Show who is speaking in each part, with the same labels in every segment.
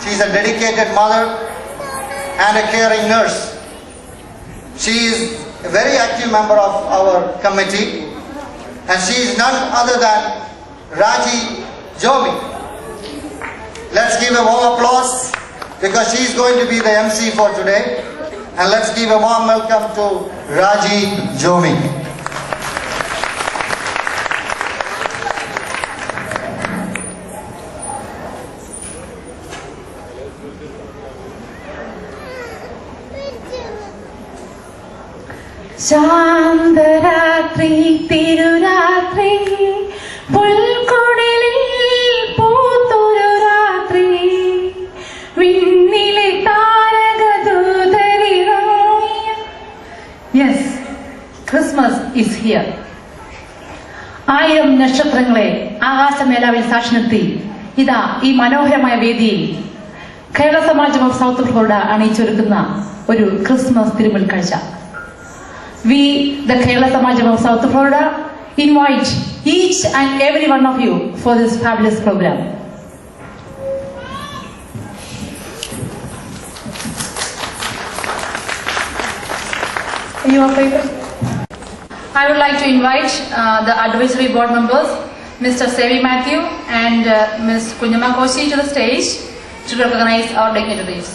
Speaker 1: She is a dedicated mother and a caring nurse. She is a very active member of our committee, and she is none other than Raji Jomi. Let's give a warm applause because she is going to be the MC for today, and let's give a warm welcome to Raji Jomi.
Speaker 2: ശാന്തരാത്രി തിരുരാത്രി പുൽക്കുടലിൽ പൂത്തൊരു രാത്രി വിണ്ണിലെ താരകദൂതരിറങ്ങിയ yes Christmas is here. 1000 നക്ഷത്രങ്ങളെ ആകാശമേലാവിൽ സാക്ഷി നിർത്തി ഇതാ ഈ മനോഹരമായ വേദിയിൽ കേരള സമാജം of south Florida അണിയിച്ചൊരുക്കുന്ന ഒരു Christmas തിരുമുൽ കാഴ്ച. We, the Kerala Samajam of South Florida, invite each and every one of you for this fabulous program. Your favorite? I would like to invite the advisory board members, Mr. Sevi Matthew and Ms. Kunyama Koshi to the stage to recognize our dignitaries.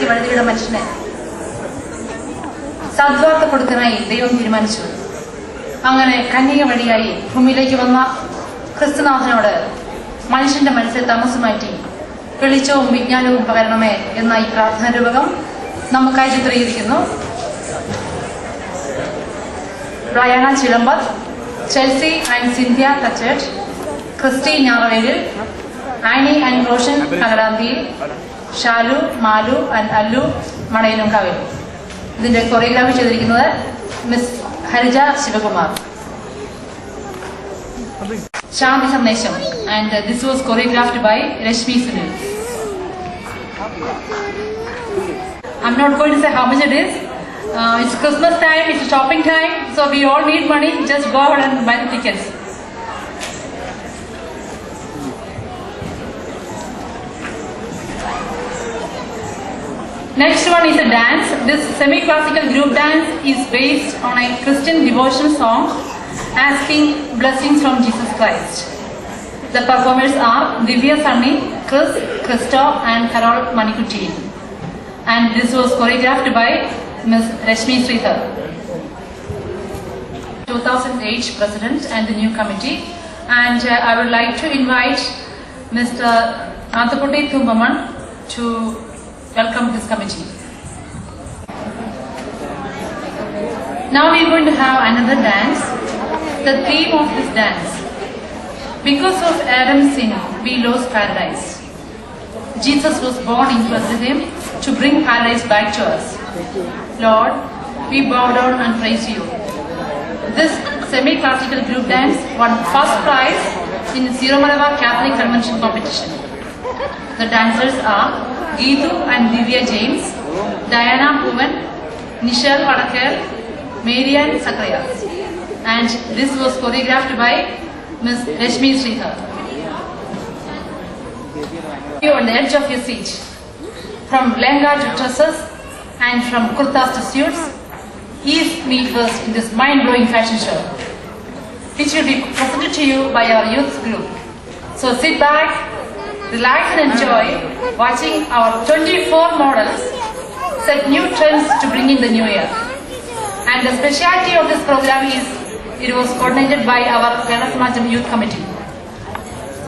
Speaker 2: വഴുതിയുടെ മനുഷ്യനെ സദ്വാർത്ത കൊടുക്കാനായി ദൈവം തീരുമാനിച്ചു. അങ്ങനെ കന്യക വഴിയായി ഭൂമിയിലേക്ക് വന്ന ക്രിസ്തുനാഥനോട് മനുഷ്യന്റെ മനസ്സിൽ താമസം മാറ്റി വെളിച്ചവും വിജ്ഞാനവും പകരണമേ എന്ന ഈ പ്രാർത്ഥന രൂപകം നമുക്കായി ചിത്രീകരിക്കുന്നു. Briana Chilambath, Chelsea and Sindhya Thachett, Christy Njaravelil, Annie and Roshan Kanadanthiyil, Shalu, Malu and Allu Manayanumkavil. ഇതിന്റെ കൊറിയോഗ്രാഫി ചെയ്തിരിക്കുന്നത് miss Harija Sivakumar. Shanti Sandesham and this was choreographed by Rashmi Sunil. I'm not going to say how much it is. It's Christmas time, it's shopping time, so we all need money. Just go out and buy the tickets. Next one is a dance. This semi-classical group dance is based on a Christian devotional song asking blessings from Jesus Christ. The performers are Divya Sunny, Chris, Christoph and Carol Manikutti. And this was choreographed by Ms. Rashmi Sridhar, 2008 President and the new committee. And I would like to invite Mr. Anthaputti Thumbaman to welcome this committee. Now we are going to have another dance. The theme of this dance: because of Adam's sin, we lost paradise. Jesus was born in Bethlehem to bring paradise back to us. Lord, we bow down and praise you. This semi-classical group dance won first prize in the Sierra Malabar Catholic Convention competition. The dancers are Geetu and Divya James, Diana Bhuvan, Nishal Padakar, Marian Sakrayas. And this was choreographed by Ms. Rashmi Sridhar. You on the edge of your seat. From lehenga to dresses and from kurtas to suits, ease me first in this mind-blowing fashion show, which will be presented to you by our youth group. So sit back, relax and enjoy watching our 24 models set new trends to bring in the new year. And the speciality of this program is it was coordinated by our Kerala Samajam Youth Committee.